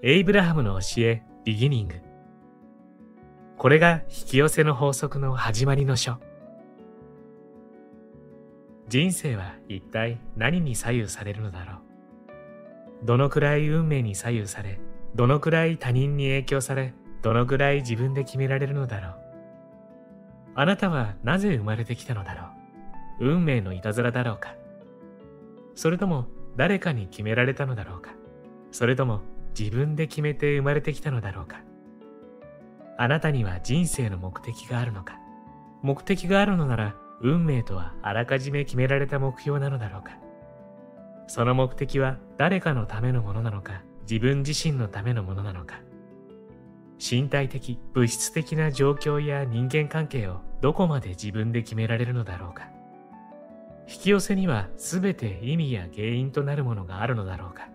エイブラハムの教え、ビギニング。これが引き寄せの法則の始まりの書。人生は一体何に左右されるのだろう。どのくらい運命に左右され、どのくらい他人に影響され、どのくらい自分で決められるのだろう。あなたはなぜ生まれてきたのだろう。運命のいたずらだろうか。それとも誰かに決められたのだろうか。それとも自分で決めて生まれてきたのだろうか。あなたには人生の目的があるのか。目的があるのなら、運命とはあらかじめ決められた目標なのだろうか。その目的は誰かのためのものなのか、自分自身のためのものなのか。身体的、物質的な状況や人間関係をどこまで自分で決められるのだろうか。引き寄せには全て意味や原因となるものがあるのだろうか。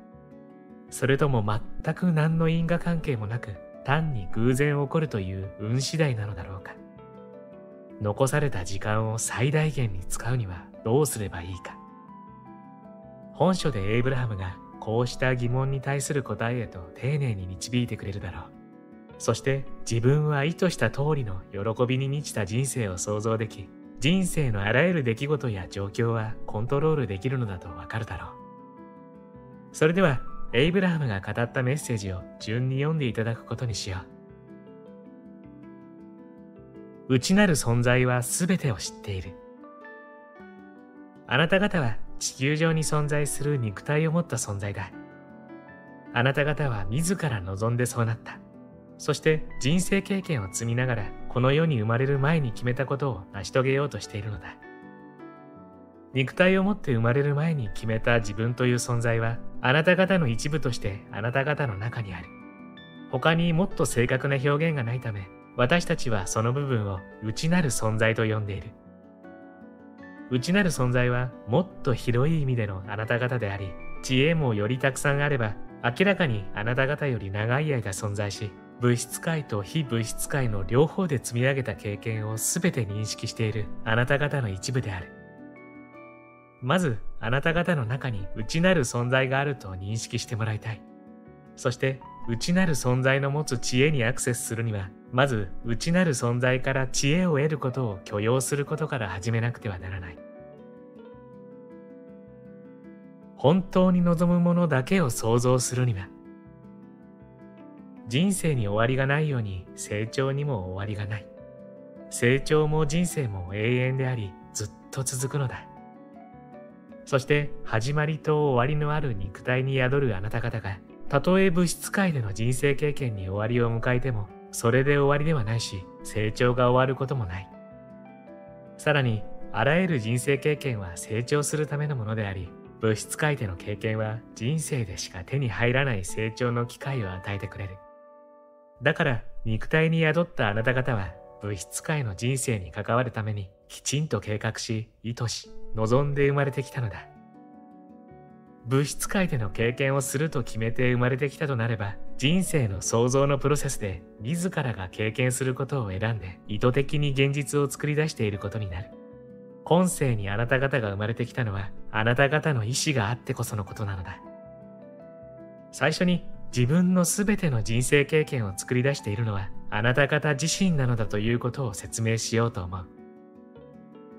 それとも全く何の因果関係もなく、単に偶然起こるという運次第なのだろうか。残された時間を最大限に使うにはどうすればいいか。本書でエイブラハムがこうした疑問に対する答えへと丁寧に導いてくれるだろう。そして自分は意図した通りの喜びに満ちた人生を想像でき、人生のあらゆる出来事や状況はコントロールできるのだとわかるだろう。それではエイブラハムが語ったメッセージを順に読んでいただくことにしよう。内なる存在はすべてを知っている。あなた方は地球上に存在する肉体を持った存在だ。あなた方は自ら望んでそうなった。そして人生経験を積みながらこの世に生まれる前に決めたことを成し遂げようとしているのだ。肉体を持って生まれる前に決めた自分という存在はあなた方の一部としてあなた方の中にある。他にもっと正確な表現がないため、私たちはその部分を内なる存在と呼んでいる。内なる存在はもっと広い意味でのあなた方であり、知恵もよりたくさんあれば、明らかにあなた方より長い間存在し、物質界と非物質界の両方で積み上げた経験をすべて認識しているあなた方の一部である。まず、あなた方の中に内なる存在があると認識してもらいたい。そして、内なる存在の持つ知恵にアクセスするには、まず内なる存在から知恵を得ることを許容することから始めなくてはならない。本当に望むものだけを想像するには、人生に終わりがないように成長にも終わりがない。成長も人生も永遠であり、ずっと続くのだ。そして始まりと終わりのある肉体に宿るあなた方が、たとえ物質界での人生経験に終わりを迎えても、それで終わりではないし、成長が終わることもない。さらに、あらゆる人生経験は成長するためのものであり、物質界での経験は人生でしか手に入らない成長の機会を与えてくれる。だから、肉体に宿ったあなた方は、物質界の人生に関わるために、きちんと計画し、意図し、望んで生まれてきたのだ。物質界での経験をすると決めて生まれてきたとなれば、人生の創造のプロセスで自らが経験することを選んで意図的に現実を作り出していることになる。今世にあなた方が生まれてきたのは、あなた方の意志があってこそのことなのだ。最初に自分のすべての人生経験を作り出しているのは、あなた方自身なのだということを説明しようと思う。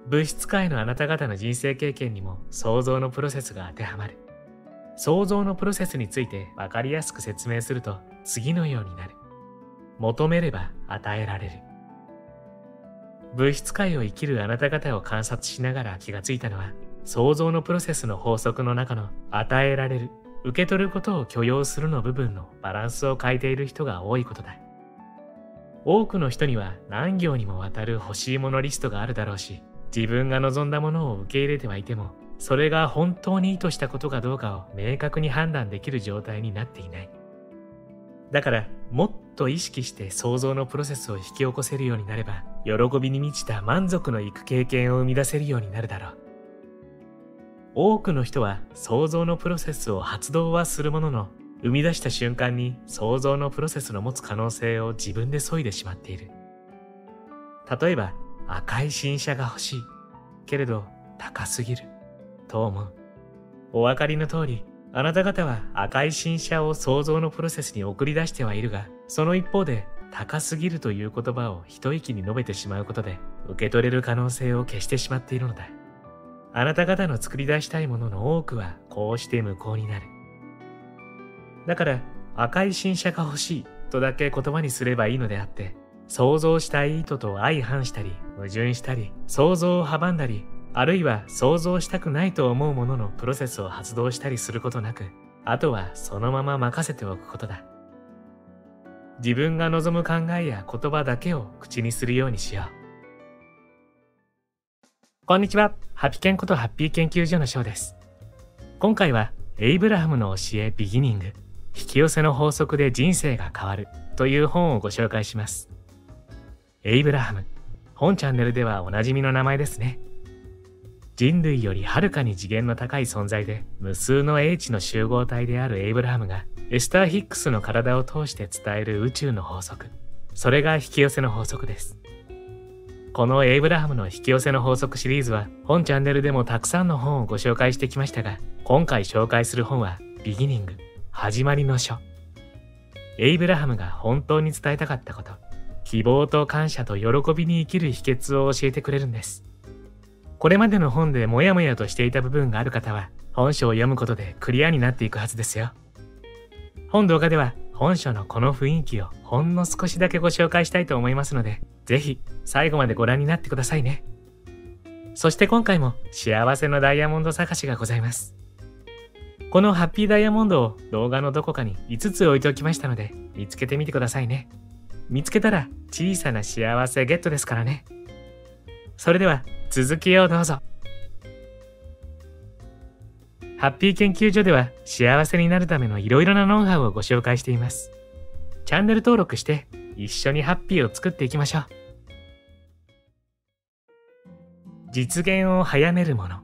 物質界のあなた方の人生経験にも創造のプロセスが当てはまる。創造のプロセスについて分かりやすく説明すると次のようになる。求めれば与えられる。物質界を生きるあなた方を観察しながら気がついたのは、創造のプロセスの法則の中の与えられる、受け取ることを許容するの部分のバランスを変えている人が多いことだ。多くの人には何行にもわたる欲しいものリストがあるだろうし、自分が望んだものを受け入れてはいても、それが本当に意図したことかどうかを明確に判断できる状態になっていない。だから、もっと意識して創造のプロセスを引き起こせるようになれば、喜びに満ちた満足のいく経験を生み出せるようになるだろう。多くの人は創造のプロセスを発動はするものの、生み出した瞬間に創造のプロセスの持つ可能性を自分で削いでしまっている。例えば、赤い新車が欲しい。けれど、高すぎる。と思う。お分かりの通り、あなた方は赤い新車を創造のプロセスに送り出してはいるが、その一方で高すぎるという言葉を一息に述べてしまうことで、受け取れる可能性を消してしまっているのだ。あなた方の作り出したいものの多くはこうして無効になる。だから赤い新車が欲しいとだけ言葉にすればいいのであって、想像したい意図と相反したり、矛盾したり、想像を阻んだり、あるいは想像したくないと思うもののプロセスを発動したりすることなく、あとはそのまま任せておくことだ。自分が望む考えや言葉だけを口にするようにしよう。こんにちは。ハピケンことハッピー研究所のショーです。今回はエイブラハムの教えビギニング、引き寄せの法則で人生が変わるという本をご紹介します。エイブラハム、本チャンネルではおなじみの名前ですね。人類よりはるかに次元の高い存在で、無数の英知の集合体であるエイブラハムが、エスター・ヒックスの体を通して伝える宇宙の法則。それが引き寄せの法則です。このエイブラハムの引き寄せの法則シリーズは、本チャンネルでもたくさんの本をご紹介してきましたが、今回紹介する本は、ビギニング、始まりの書。エイブラハムが本当に伝えたかったこと、希望と感謝と喜びに生きる秘訣を教えてくれるんです。これまでの本でモヤモヤとしていた部分がある方は、本書を読むことでクリアになっていくはずですよ。本動画では本書のこの雰囲気をほんの少しだけご紹介したいと思いますので、ぜひ最後までご覧になってくださいね。そして今回も幸せのダイヤモンド探しがございます。このハッピーダイヤモンドを動画のどこかに5つ置いておきましたので、見つけてみてくださいね。見つけたら小さな幸せゲットですからね。それでは続きをどうぞ。ハッピー研究所では幸せになるためのいろいろなノウハウをご紹介しています。チャンネル登録して一緒にハッピーを作っていきましょう。実現を早めるもの。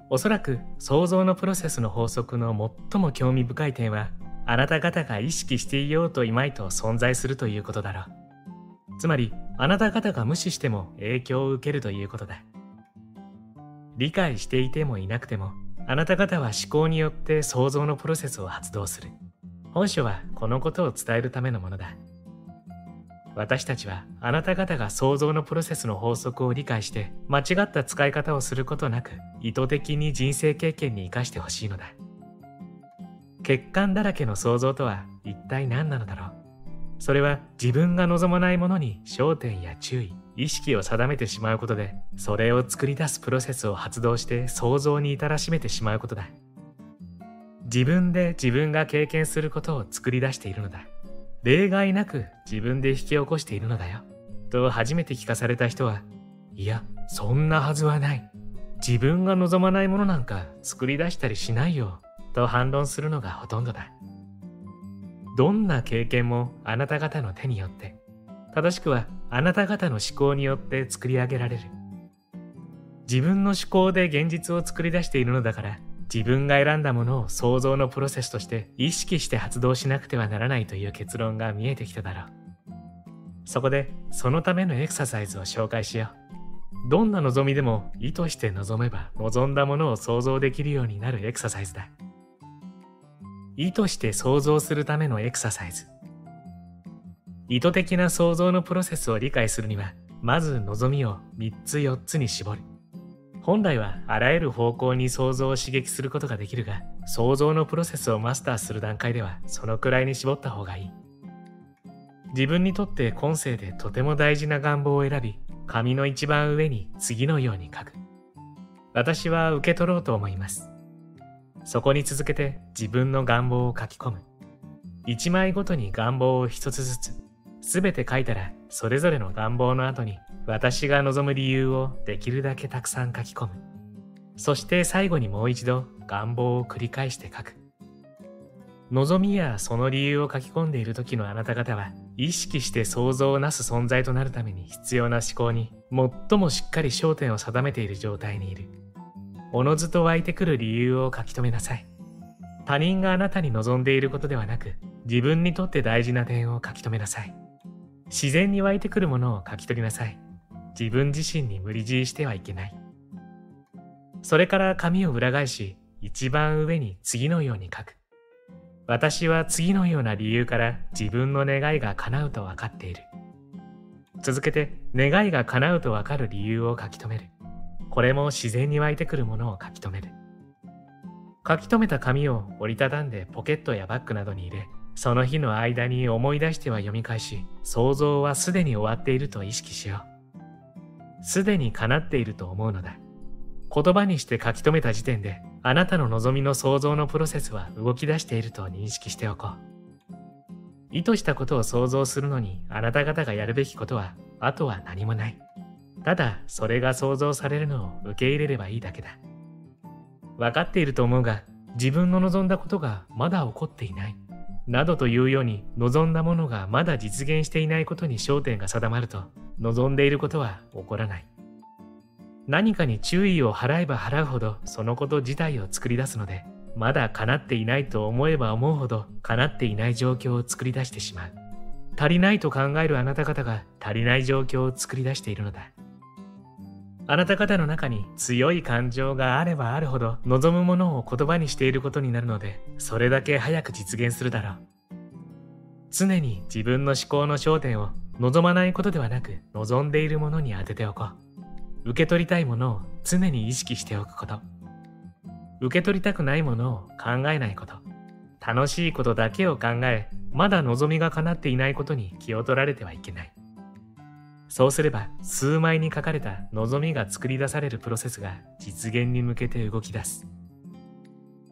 おそらく創造のプロセスの法則の最も興味深い点は、あなた方が意識していようといまいと存在するということだろう。つまり、あなた方が無視しても影響を受けるということだ。理解していてもいなくても、あなた方は思考によって創造のプロセスを発動する。本書はこのことを伝えるためのものだ。私たちはあなた方が創造のプロセスの法則を理解して、間違った使い方をすることなく、意図的に人生経験に生かしてほしいのだ。欠陥だらけの創造とは一体何なのだろう。それは自分が望まないものに焦点や注意、意識を定めてしまうことで、それを作り出すプロセスを発動して創造に至らしめてしまうことだ。自分で自分が経験することを作り出しているのだ。例外なく自分で引き起こしているのだよ。と初めて聞かされた人は、いや、そんなはずはない。自分が望まないものなんか作り出したりしないよ。と反論するのがほとんどだ。どんな経験もあなた方の手によって、正しくはあなた方の思考によって作り上げられる。自分の思考で現実を作り出しているのだから、自分が選んだものを創造のプロセスとして意識して発動しなくてはならないという結論が見えてきただろう。そこでそのためのエクササイズを紹介しよう。どんな望みでも意図して望めば望んだものを想像できるようになるエクササイズだ。意図して想像するためのエクササイズ。意図的な想像のプロセスを理解するには、まず望みを3つ4つに絞る。本来はあらゆる方向に想像を刺激することができるが、想像のプロセスをマスターする段階ではそのくらいに絞った方がいい。自分にとって今世でとても大事な願望を選び、紙の一番上に次のように書く。私は受け取ろうと思います。そこに続けて自分の願望を書き込む。1枚ごとに願望を1つずつ。すべて書いたら、それぞれの願望の後に私が望む理由をできるだけたくさん書き込む。そして最後にもう一度願望を繰り返して書く。望みやその理由を書き込んでいる時のあなた方は、意識して想像をなす存在となるために必要な思考に最もしっかり焦点を定めている状態にいる。おのずと湧いてくる理由を書き留めなさい。他人があなたに望んでいることではなく、自分にとって大事な点を書き留めなさい。自然に湧いてくるものを書き取りなさい。自分自身に無理強いしてはいけない。それから紙を裏返し、一番上に次のように書く。私は次のような理由から自分の願いが叶うと分かっている。続けて願いが叶うと分かる理由を書き留める。これも自然に湧いてくるものを書き留める。書き留めた紙を折りたたんでポケットやバッグなどに入れ、その日の間に思い出しては読み返し、想像はすでに終わっていると意識しよう。すでに叶っていると思うのだ。言葉にして書き留めた時点で、あなたの望みの想像のプロセスは動き出していると認識しておこう。意図したことを想像するのにあなた方がやるべきことは、あとは何もない。ただそれが想像されるのを受け入れればいいだけだ。分かっていると思うが、自分の望んだことがまだ起こっていない。などというように望んだものがまだ実現していないことに焦点が定まると、望んでいることは起こらない。何かに注意を払えば払うほどそのこと自体を作り出すので、まだ叶っていないと思えば思うほど叶っていない状況を作り出してしまう。足りないと考えるあなた方が足りない状況を作り出しているのだ。あなた方の中に強い感情があればあるほど望むものを言葉にしていることになるので、それだけ早く実現するだろう。常に自分の思考の焦点を望まないことではなく望んでいるものに当てておこう。受け取りたいものを常に意識しておくこと。受け取りたくないものを考えないこと。楽しいことだけを考え、まだ望みが叶っていないことに気を取られてはいけない。そうすれば、数枚に書かれた望みが作り出されるプロセスが実現に向けて動き出す。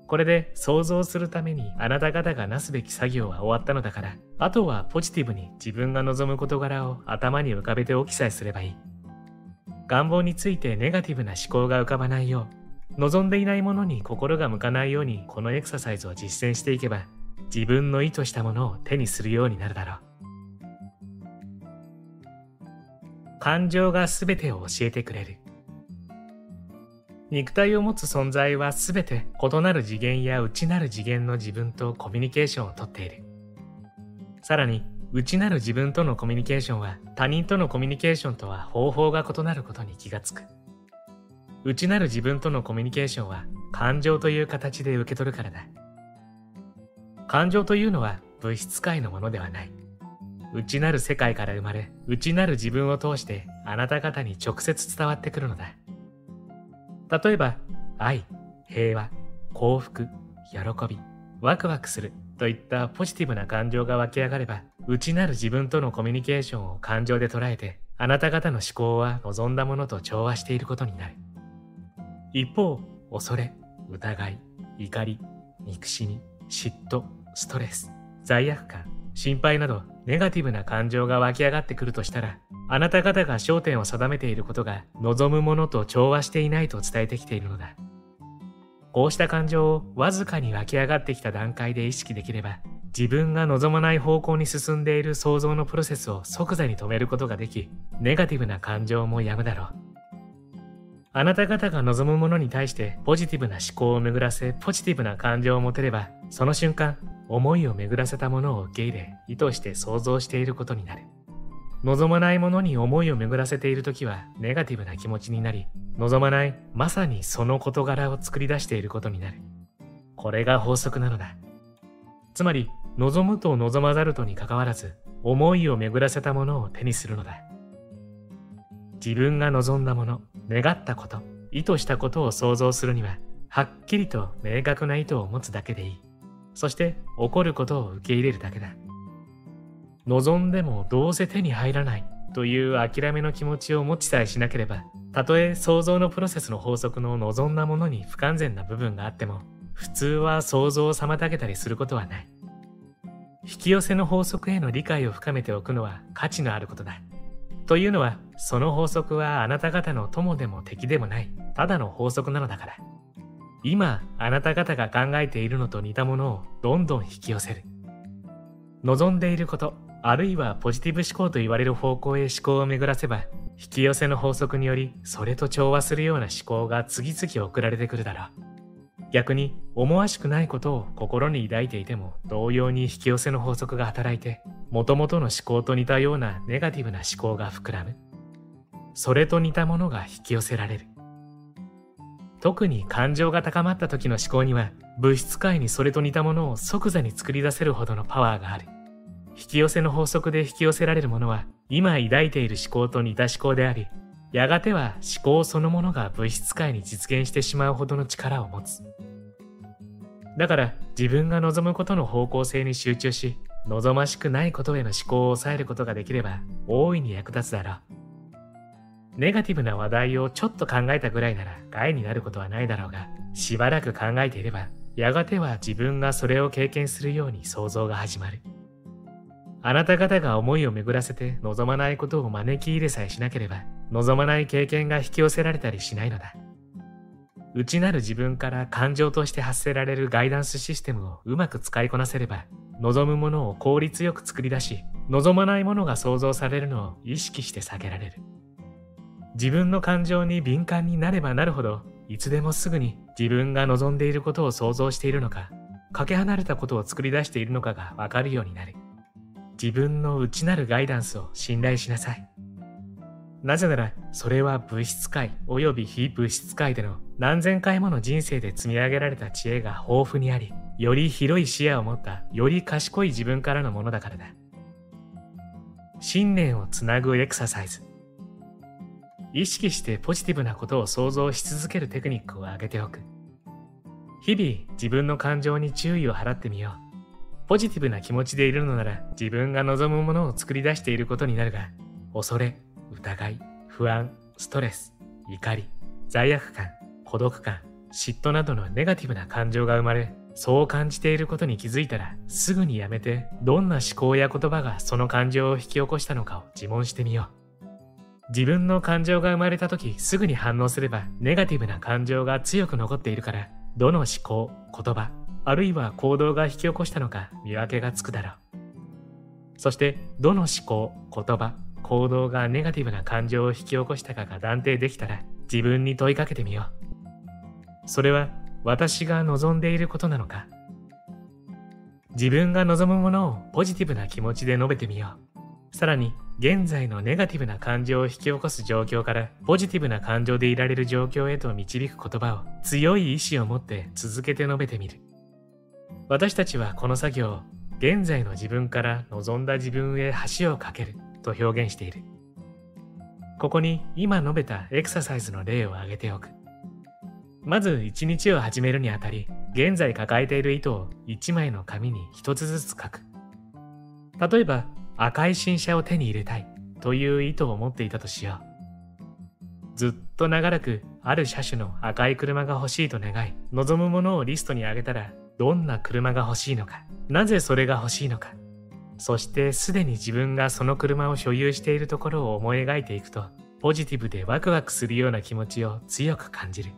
これで想像するためにあなた方がなすべき作業は終わったのだから、あとはポジティブに自分が望む事柄を頭に浮かべておきさえすればいい。願望についてネガティブな思考が浮かばないよう、望んでいないものに心が向かないようにこのエクササイズを実践していけば、自分の意図したものを手にするようになるだろう。感情がすべてを教えてくれる。肉体を持つ存在はすべて異なる次元や内なる次元の自分とコミュニケーションをとっている。さらに、内なる自分とのコミュニケーションは他人とのコミュニケーションとは方法が異なることに気がつく。内なる自分とのコミュニケーションは感情という形で受け取るからだ。感情というのは物質界のものではない。内なる世界から生まれ、内なる自分を通してあなた方に直接伝わってくるのだ。例えば、愛、平和、幸福、喜び、ワクワクするといったポジティブな感情が湧き上がれば、内なる自分とのコミュニケーションを感情で捉えて、あなた方の思考は望んだものと調和していることになる。一方、恐れ、疑い、怒り、憎しみ、嫉妬、ストレス、罪悪感、心配などネガティブな感情が湧き上がってくるとしたら、あなた方が焦点を定めていることが望むものと調和していないと伝えてきているのだ。こうした感情をわずかに湧き上がってきた段階で意識できれば、自分が望まない方向に進んでいる想像のプロセスを即座に止めることができ、ネガティブな感情もやむだろう。あなた方が望むものに対してポジティブな思考を巡らせ、ポジティブな感情を持てれば、その瞬間、思いを巡らせたものを受け入れ、意図して想像していることになる。望まないものに思いを巡らせているときはネガティブな気持ちになり、望まないまさにその事柄を作り出していることになる。これが法則なのだ。つまり、望むと望まざるとにかかわらず、思いを巡らせたものを手にするのだ。自分が望んだもの、願ったこと、意図したことを想像するには、はっきりと明確な意図を持つだけでいい。そして、起こることを受け入れるだけだ。望んでもどうせ手に入らないという諦めの気持ちを持ちさえしなければ、たとえ想像のプロセスの法則の望んだものに不完全な部分があっても、普通は想像を妨げたりすることはない。引き寄せの法則への理解を深めておくのは価値のあることだ。というのは、その法則はあなた方の友でも敵でもない、ただの法則なのだから。今、あなた方が考えているのと似たものをどんどん引き寄せる。望んでいること、あるいはポジティブ思考と言われる方向へ思考を巡らせば、引き寄せの法則により、それと調和するような思考が次々送られてくるだろう。逆に、思わしくないことを心に抱いていても、同様に引き寄せの法則が働いて、元々の思考と似たようなネガティブな思考が膨らむ。それと似たものが引き寄せられる。特に感情が高まった時の思考には、物質界にそれと似たものを即座に作り出せるほどのパワーがある。引き寄せの法則で引き寄せられるものは、今抱いている思考と似た思考であり、やがては思考そのものが物質界に実現してしまうほどの力を持つ。だから自分が望むことの方向性に集中し、望ましくないことへの思考を抑えることができれば大いに役立つだろう。ネガティブな話題をちょっと考えたぐらいなら害になることはないだろうが、しばらく考えていれば、やがては自分がそれを経験するように想像が始まる。あなた方が思いを巡らせて望まないことを招き入れさえしなければ、望まない経験が引き寄せられたりしないのだ。内なる自分から感情として発せられるガイダンスシステムをうまく使いこなせれば、望むものを効率よく作り出し、望まないものが想像されるのを意識して避けられる。自分の感情に敏感になればなるほど、いつでもすぐに自分が望んでいることを想像しているのか、かけ離れたことを作り出しているのかがわかるようになる。自分の内なるガイダンスを信頼しなさい。なぜなら、それは物質界及び非物質界での何千回もの人生で積み上げられた知恵が豊富にあり、より広い視野を持ったより賢い自分からのものだからだ。信念をつなぐエクササイズ。意識してポジティブなことを想像し続けるテクニックを挙げておく。日々自分の感情に注意を払ってみよう。ポジティブな気持ちでいるのなら自分が望むものを作り出していることになるが、恐れ、疑い、不安、ストレス、怒り、罪悪感、孤独感、嫉妬などのネガティブな感情が生まれ、そう感じていることに気づいたらすぐにやめて、どんな思考や言葉がその感情を引き起こしたのかを自問してみよう。自分の感情が生まれた時すぐに反応すればネガティブな感情が強く残っているから、どの思考、言葉、あるいは行動が引き起こしたのか見分けがつくだろう。そしてどの思考、言葉、行動がネガティブな感情を引き起こしたかが断定できたら自分に問いかけてみよう。それは私が望んでいることなのか。自分が望むものをポジティブな気持ちで述べてみよう。さらに現在のネガティブな感情を引き起こす状況からポジティブな感情でいられる状況へと導く言葉を強い意志を持って続けて述べてみる。私たちはこの作業を現在の自分から望んだ自分へ橋を架けると表現している。ここに今述べたエクササイズの例を挙げておく。まず一日を始めるにあたり、現在抱えている糸を一枚の紙に一つずつ書く。例えば赤い新車を手に入れたいという意図を持っていたとしよう。ずっと長らくある車種の赤い車が欲しいと願い、望むものをリストに挙げたら、どんな車が欲しいのか、なぜそれが欲しいのか、そしてすでに自分がその車を所有しているところを思い描いていくと、ポジティブでワクワクするような気持ちを強く感じる。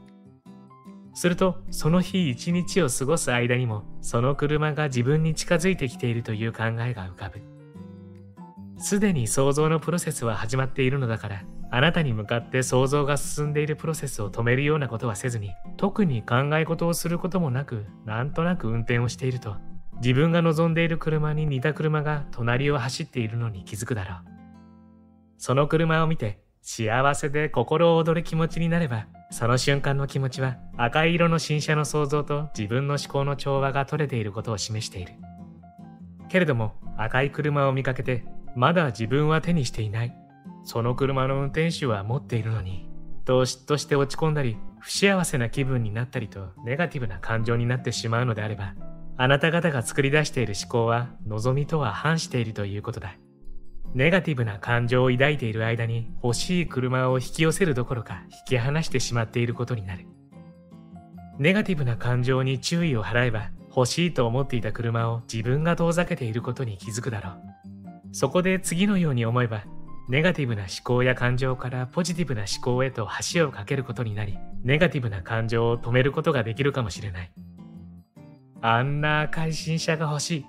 すると、その日一日を過ごす間にも、その車が自分に近づいてきているという考えが浮かぶ。すでに想像のプロセスは始まっているのだから、あなたに向かって想像が進んでいるプロセスを止めるようなことはせずに、特に考え事をすることもなく、なんとなく運転をしていると、自分が望んでいる車に似た車が隣を走っているのに気づくだろう。その車を見て、幸せで心躍る気持ちになれば、その瞬間の気持ちは赤い色の新車の想像と自分の思考の調和が取れていることを示している。けれども赤い車を見かけて、まだ自分は手にしていない。その車の運転手は持っているのに、と嫉妬して落ち込んだり、不幸せな気分になったりとネガティブな感情になってしまうのであれば、あなた方が作り出している思考は望みとは反しているということだ。ネガティブな感情を抱いている間に欲しい車を引き寄せるどころか引き離してしまっていることになる。ネガティブな感情に注意を払えば、欲しいと思っていた車を自分が遠ざけていることに気づくだろう。そこで次のように思えば、ネガティブな思考や感情からポジティブな思考へと橋を架けることになり、ネガティブな感情を止めることができるかもしれない。あんな赤い新車が欲しい。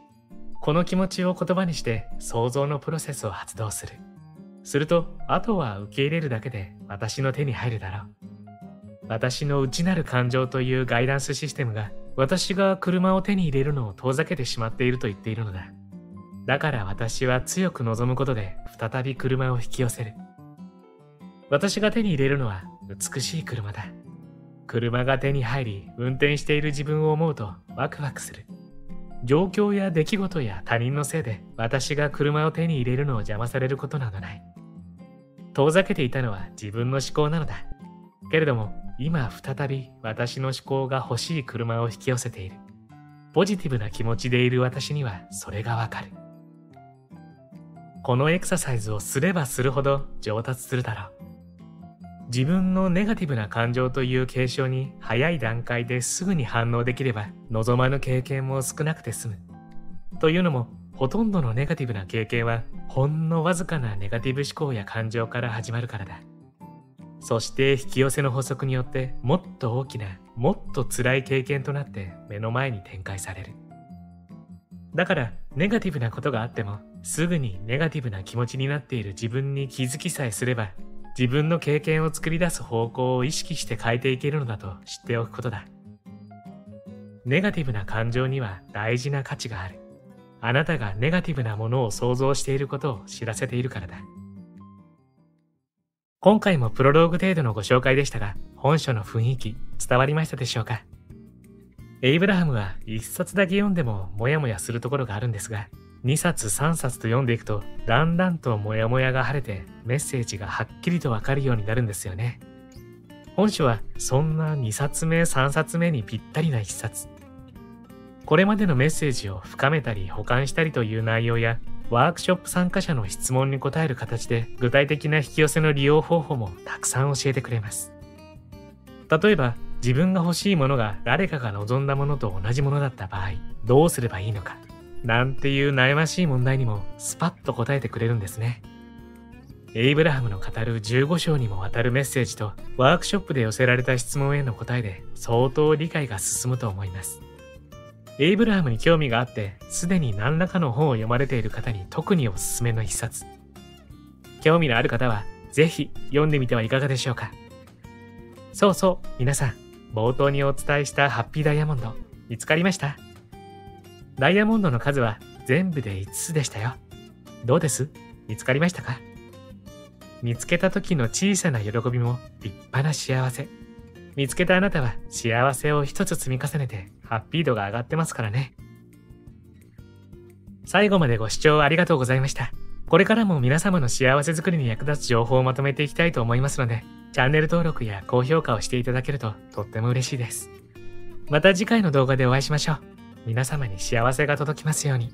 この気持ちを言葉にして想像のプロセスを発動する。すると、あとは受け入れるだけで私の手に入るだろう。私の内なる感情というガイダンスシステムが、私が車を手に入れるのを遠ざけてしまっていると言っているのだ。だから私は強く望むことで再び車を引き寄せる。私が手に入れるのは美しい車だ。車が手に入り、運転している自分を思うとワクワクする。状況や出来事や他人のせいで私が車を手に入れるのを邪魔されることなどない。遠ざけていたのは自分の思考なのだ。けれども今再び私の思考が欲しい車を引き寄せている。ポジティブな気持ちでいる私にはそれがわかる。このエクササイズをすればするほど上達するだろう。自分のネガティブな感情という継承に早い段階ですぐに反応できれば望まぬ経験も少なくて済む。というのもほとんどのネガティブな経験はほんのわずかなネガティブ思考や感情から始まるからだ。そして引き寄せの法則によってもっと大きなもっと辛い経験となって目の前に展開される。だからネガティブなことがあってもすぐにネガティブな気持ちになっている自分に気づきさえすれば自分の経験を作り出す方向を意識して変えていけるのだと知っておくことだ。ネガティブな感情には大事な価値がある。あなたがネガティブなものを想像していることを知らせているからだ。今回もプロローグ程度のご紹介でしたが、本書の雰囲気伝わりましたでしょうか。エイブラハムは一冊だけ読んでもモヤモヤするところがあるんですが、2冊3冊と読んでいくとだんだんとモヤモヤが晴れてメッセージがはっきりとわかるようになるんですよね。本書はそんな2冊目3冊目にぴったりな一冊。これまでのメッセージを深めたり補完したりという内容やワークショップ参加者の質問に答える形で具体的な引き寄せの利用方法もたくさん教えてくれます。例えば自分が欲しいものが誰かが望んだものと同じものだった場合どうすればいいのかなんていう悩ましい問題にもスパッと答えてくれるんですね。エイブラハムの語る15章にもわたるメッセージとワークショップで寄せられた質問への答えで相当理解が進むと思います。エイブラハムに興味があってすでに何らかの本を読まれている方に特におすすめの一冊。興味のある方はぜひ読んでみてはいかがでしょうか。そうそう、皆さん冒頭にお伝えしたハッピーダイヤモンド見つかりました？ダイヤモンドの数は全部で5つでしたよ。どうです？見つかりましたか？見つけた時の小さな喜びも立派な幸せ。見つけたあなたは幸せを一つ積み重ねてハッピー度が上がってますからね。最後までご視聴ありがとうございました。これからも皆様の幸せづくりに役立つ情報をまとめていきたいと思いますので、チャンネル登録や高評価をしていただけるととっても嬉しいです。また次回の動画でお会いしましょう。皆様に幸せが届きますように。